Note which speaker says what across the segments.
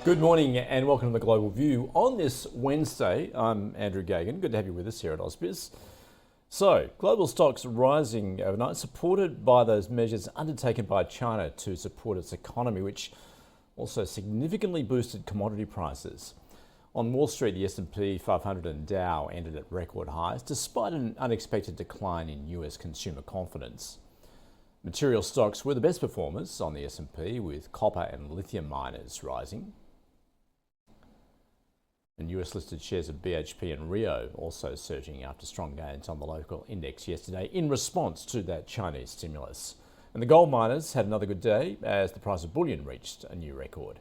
Speaker 1: Good morning and welcome to the Global View. On this Wednesday, I'm Andrew Gagan. Good to have you with us here at ausbiz. So, global stocks rising overnight, supported by those measures undertaken by China to support its economy, which also significantly boosted commodity prices. On Wall Street, the S&P 500 and Dow ended at record highs, despite an unexpected decline in US consumer confidence. Material stocks were the best performers on the S&P, with copper and lithium miners rising. And US-listed shares of BHP and Rio also surging after strong gains on the local index yesterday in response to that Chinese stimulus. And the gold miners had another good day as the price of bullion reached a new record.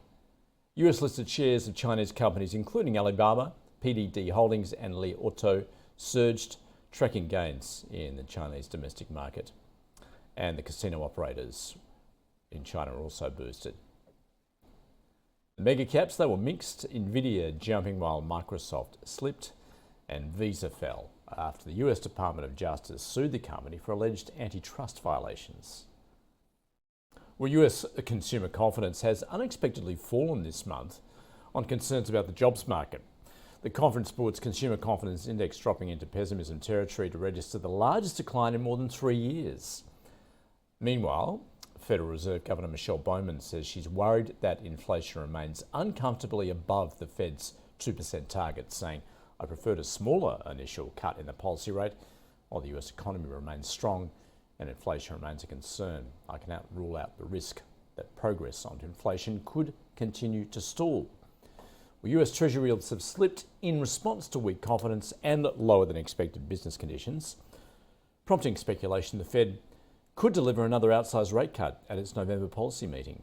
Speaker 1: US-listed shares of Chinese companies including Alibaba, PDD Holdings and Li Auto surged, tracking gains in the Chinese domestic market. And the casino operators in China are also boosted. The mega caps, they were mixed, Nvidia jumping while Microsoft slipped, and Visa fell after the US Department of Justice sued the company for alleged antitrust violations. Well, US consumer confidence has unexpectedly fallen this month on concerns about the jobs market. The Conference Board's Consumer Confidence Index dropping into pessimism territory to register the largest decline in more than 3 years. Meanwhile, Federal Reserve Governor Michelle Bowman says she's worried that inflation remains uncomfortably above the Fed's 2% target, saying, "I preferred a smaller initial cut in the policy rate, while the US economy remains strong and inflation remains a concern. I cannot rule out the risk that progress on inflation could continue to stall." Well, US Treasury yields have slipped in response to weak confidence and lower than expected business conditions, prompting speculation the Fed could deliver another outsized rate cut at its November policy meeting.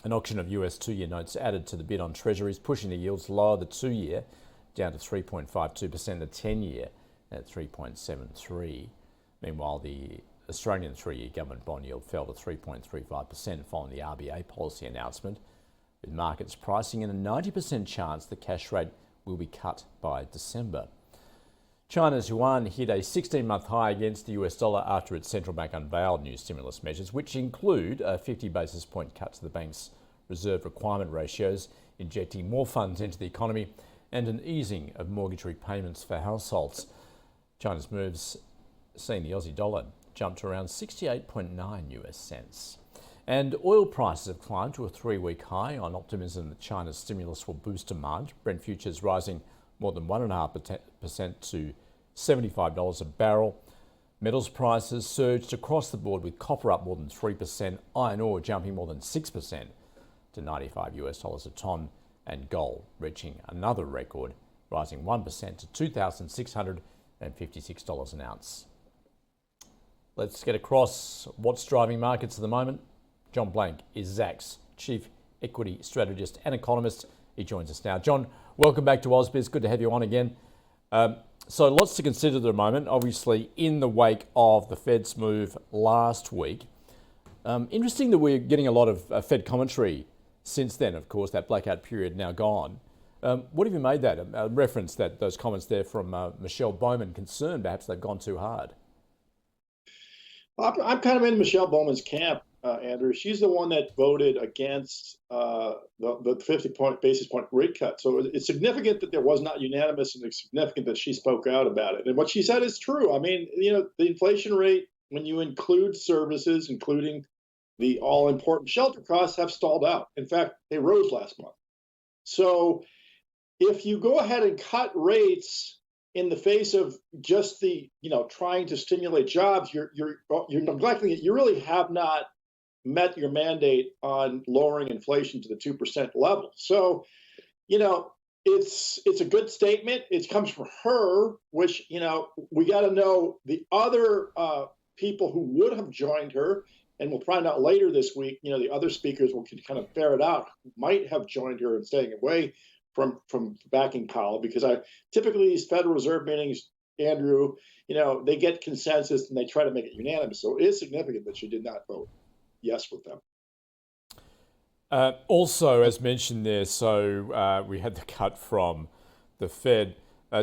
Speaker 1: An auction of US two-year notes added to the bid on treasuries, pushing the yields lower, the two-year down to 3.52%, the 10-year at 3.73. Meanwhile, the Australian three-year government bond yield fell to 3.35% following the RBA policy announcement, with markets pricing in a 90% chance the cash rate will be cut by December. China's yuan hit a 16-month high against the US dollar after its central bank unveiled new stimulus measures, which include a 50 basis point cut to the bank's reserve requirement ratios, injecting more funds into the economy, and an easing of mortgage repayments for households. China's moves seen the Aussie dollar jump to around 68.9 US cents. And oil prices have climbed to a 3-week high on optimism that China's stimulus will boost demand. Brent futures rising more than 1.5% to $75 a barrel. Metals prices surged across the board, with copper up more than 3%, iron ore jumping more than 6% to $95 a tonne, and gold reaching another record, rising 1% to $2,656 an ounce. Let's get across what's driving markets at the moment. John Blank is Zacks Chief Equity Strategist and Economist. He joins us now. John, welcome back to ausbiz. Good to have you on again. So lots to consider at the moment, obviously, in the wake of the Fed's move last week. Interesting that we're getting a lot of Fed commentary since then, of course, that blackout period now gone. What have you made that? A reference that those comments there from Michelle Bowman, concerned perhaps they've gone too hard.
Speaker 2: I'm kind of in Michelle Bowman's camp, Andrew. She's the one that voted against the 50 basis point rate cut. So it's significant that there was not unanimous, and it's significant that she spoke out about it. And what she said is true. I mean, the inflation rate, when you include services, including the all-important shelter costs, have stalled out. In fact, they rose last month. So if you go ahead and cut rates in the face of just the, trying to stimulate jobs, you're neglecting it. You really have not met your mandate on lowering inflation to the 2% level. So, it's a good statement. It comes from her, which, we got to know the other people who would have joined her, and we'll find out later this week, the other speakers can kind of ferret out who might have joined her in staying away from backing Powell, because typically these Federal Reserve meetings, Andrew, they get consensus and they try to make it unanimous. So it is significant that she did not vote yes with them.
Speaker 1: Also, as mentioned there, so we had the cut from the Fed.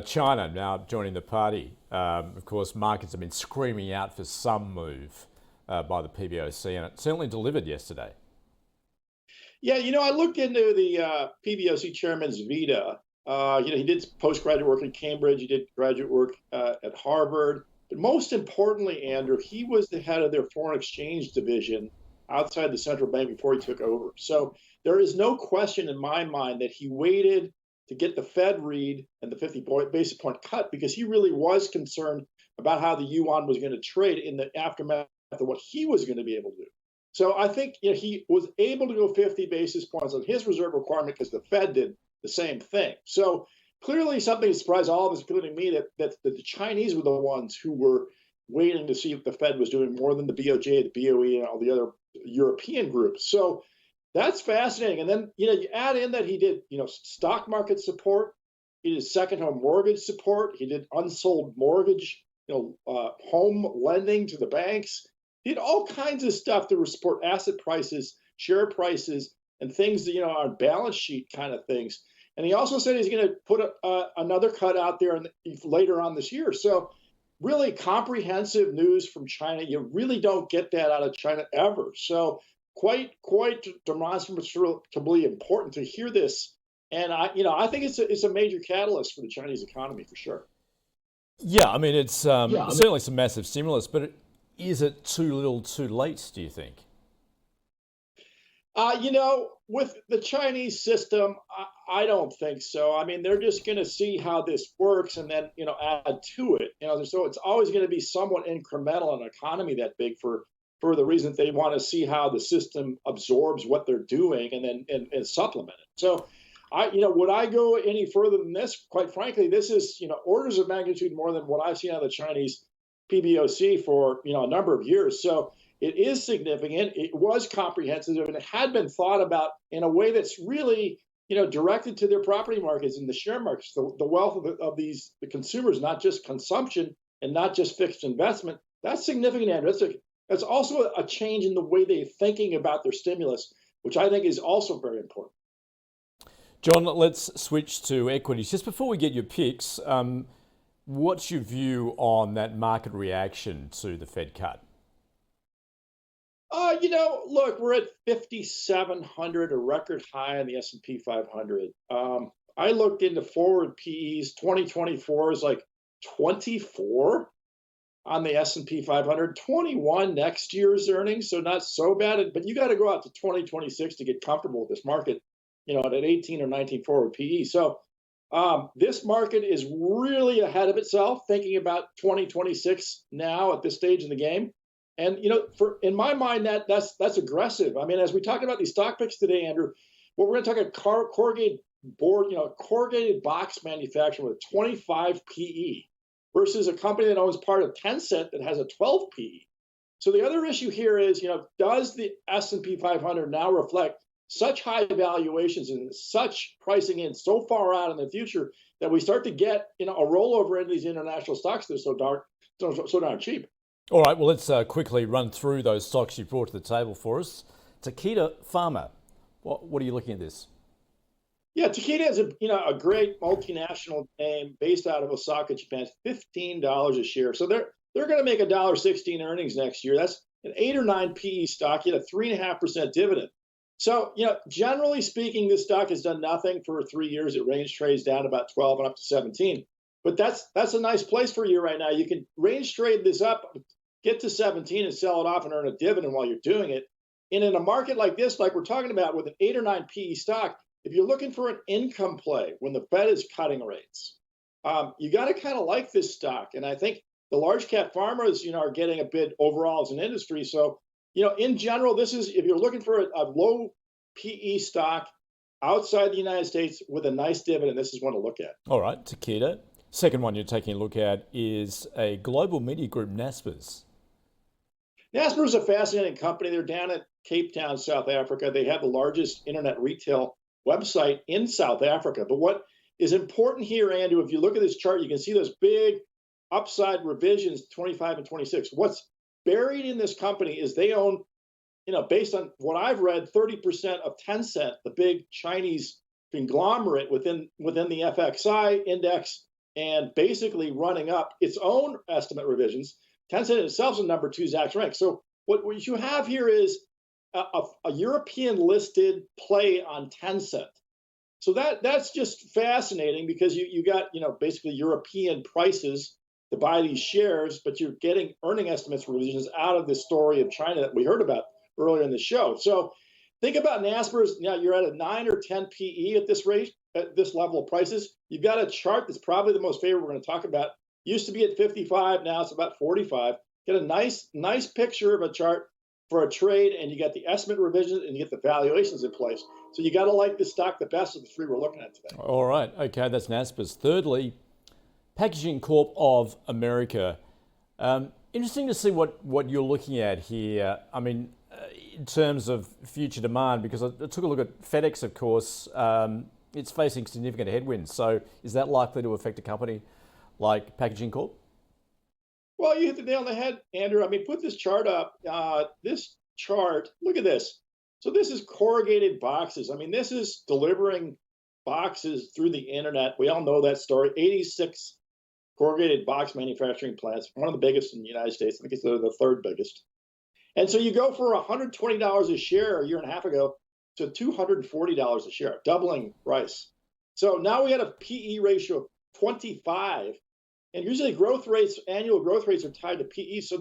Speaker 1: China now joining the party. Of course, markets have been screaming out for some move by the PBoC, and it certainly delivered yesterday.
Speaker 2: Yeah, I looked into the PBoC chairman's vita. He did postgraduate work in Cambridge. He did graduate work at Harvard. But most importantly, Andrew, he was the head of their foreign exchange division outside the central bank before he took over. So there is no question in my mind that he waited to get the Fed read and the 50 basis point cut because he really was concerned about how the yuan was going to trade in the aftermath of what he was going to be able to do. So I think he was able to go 50 basis points on his reserve requirement because the Fed did the same thing. So clearly something surprised all of us, including me, that the Chinese were the ones who were waiting to see if the Fed was doing more than the BOJ, the BOE, and all the other European groups. So that's fascinating. And then, you add in that he did, stock market support. He did second home mortgage support. He did unsold mortgage, home lending to the banks. He did all kinds of stuff to support asset prices, share prices, and things that, on balance sheet kind of things. And he also said he's going to put another cut out there later on this year. So really comprehensive news from China. You really don't get that out of China ever. So quite demonstrably important to hear this. And I think it's a major catalyst for the Chinese economy for sure.
Speaker 1: Yeah, I mean, it's certainly some massive stimulus, but is it too little too late, do you think?
Speaker 2: With the Chinese system, I don't think so. I mean, they're just going to see how this works and then, add to it. So it's always going to be somewhat incremental in an economy that big for the reason they want to see how the system absorbs what they're doing and then and supplement it. So would I go any further than this? Quite frankly, this is, orders of magnitude more than what I've seen out of the Chinese PBoC for, a number of years. So it is significant. It was comprehensive, and it had been thought about in a way that's really, directed to their property markets and the share markets, the wealth of the consumers, not just consumption and not just fixed investment. That's significant, Andrew. That's also a change in the way they're thinking about their stimulus, which I think is also very important.
Speaker 1: John, let's switch to equities. Just before we get your picks, what's your view on that market reaction to the Fed cut?
Speaker 2: Look, we're at 5,700, a record high on the S&P 500. I looked into forward PEs. 2024 is like 24 on the S&P 500, 21 next year's earnings, so not so bad. But you got to go out to 2026 to get comfortable with this market, at an 18 or 19 forward PE. So this market is really ahead of itself, thinking about 2026 now at this stage in the game. And in my mind, that's aggressive. I mean, as we talk about these stock picks today, Andrew, what we're going to talk about corrugated board, corrugated box manufacturer with a 25 PE versus a company that owns part of Tencent that has a 12 PE. So the other issue here is, does the S&P 500 now reflect such high valuations and such pricing in so far out in the future that we start to get a rollover into these international stocks that are so darn cheap?
Speaker 1: All right, well, let's quickly run through those stocks you brought to the table for us. Takeda Pharma, what are you looking at this?
Speaker 2: Yeah, Takeda is a great multinational name based out of Osaka, Japan. $15 a share, so they're going to make $1.16 earnings next year. That's an 8 or 9 PE stock. You had a 3.5% dividend. So generally speaking, this stock has done nothing for 3 years. It range trades down about 12 and up to 17. But that's a nice place for you right now. You can range trade this up, get to 17 and sell it off and earn a dividend while you're doing it. And in a market like this, like we're talking about with an 8 or 9 PE stock, if you're looking for an income play when the Fed is cutting rates, you got to kind of like this stock. And I think the large cap farmers, are getting a bid overall as an industry. So, in general, this is, if you're looking for a low PE stock outside the United States with a nice dividend, this is one to look at.
Speaker 1: All right, Takeda. Second one you're taking a look at is a global media group, Naspers.
Speaker 2: Naspers is a fascinating company. They're down at Cape Town, South Africa. They have the largest internet retail website in South Africa. But what is important here, Andrew, if you look at this chart, you can see those big upside revisions, 25 and 26. What's buried in this company is they own, based on what I've read, 30% of Tencent, the big Chinese conglomerate within the FXI index, and basically running up its own estimate revisions. Tencent itself is number 2 Zacks rank. So what you have here is a European listed play on Tencent. So that's just fascinating because you got basically European prices to buy these shares, but you're getting earning estimates revisions out of the story of China that we heard about earlier in the show. So think about Naspers. Now you're at a 9 or 10 PE at this rate, at this level of prices. You've got a chart that's probably the most favorable we're going to talk about. Used to be at 55, now it's about 45. Get a nice picture of a chart for a trade, and you get the estimate revisions and you get the valuations in place. So you got to like this stock the best of the three we're looking at today.
Speaker 1: All right, okay, that's Naspers. Thirdly, Packaging Corp of America. Interesting to see what you're looking at here. I mean, in terms of future demand, because I took a look at FedEx, of course. It's facing significant headwinds. So is that likely to affect a company like Packaging Corp?
Speaker 2: Well, you hit the nail on the head, Andrew. I mean, put this chart up. This chart, look at this. So this is corrugated boxes. I mean, this is delivering boxes through the internet. We all know that story. 86 corrugated box manufacturing plants, one of the biggest in the United States. I think it's the third biggest. And so you go for $120 a share a year and a half ago to $240 a share, doubling price. So now we had a PE ratio of 25. And usually growth rates, annual growth rates are tied to PE. So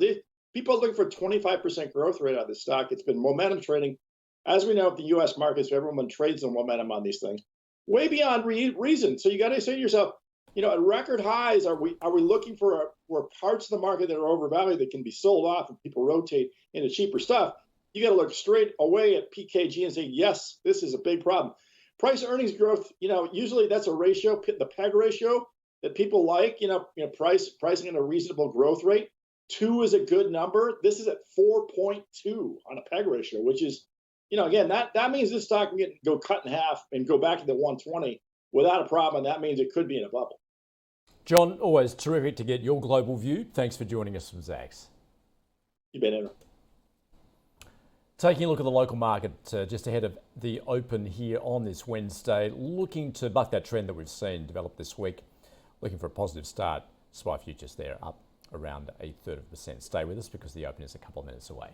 Speaker 2: people are looking for 25% growth rate on this stock. It's been momentum trading. As we know, the U.S. markets, everyone trades the momentum on these things. Way beyond reason. So you got to say to yourself, at record highs, are we looking for where parts of the market that are overvalued that can be sold off and people rotate into cheaper stuff? You got to look straight away at PKG and say, yes, this is a big problem. Price earnings growth, usually that's a ratio, the PEG ratio, that people like, pricing at a reasonable growth rate. 2 is a good number. This is at 4.2 on a PEG ratio, which is, again, that means this stock can go cut in half and go back to the 120 without a problem. And that means it could be in a bubble.
Speaker 1: John, always terrific to get your global view. Thanks for joining us from Zacks.
Speaker 2: You bet, Andrew.
Speaker 1: Taking a look at the local market just ahead of the open here on this Wednesday, looking to buck that trend that we've seen develop this week. Looking for a positive start. SPY futures there up around 0.33%. Stay with us because the open is a couple of minutes away.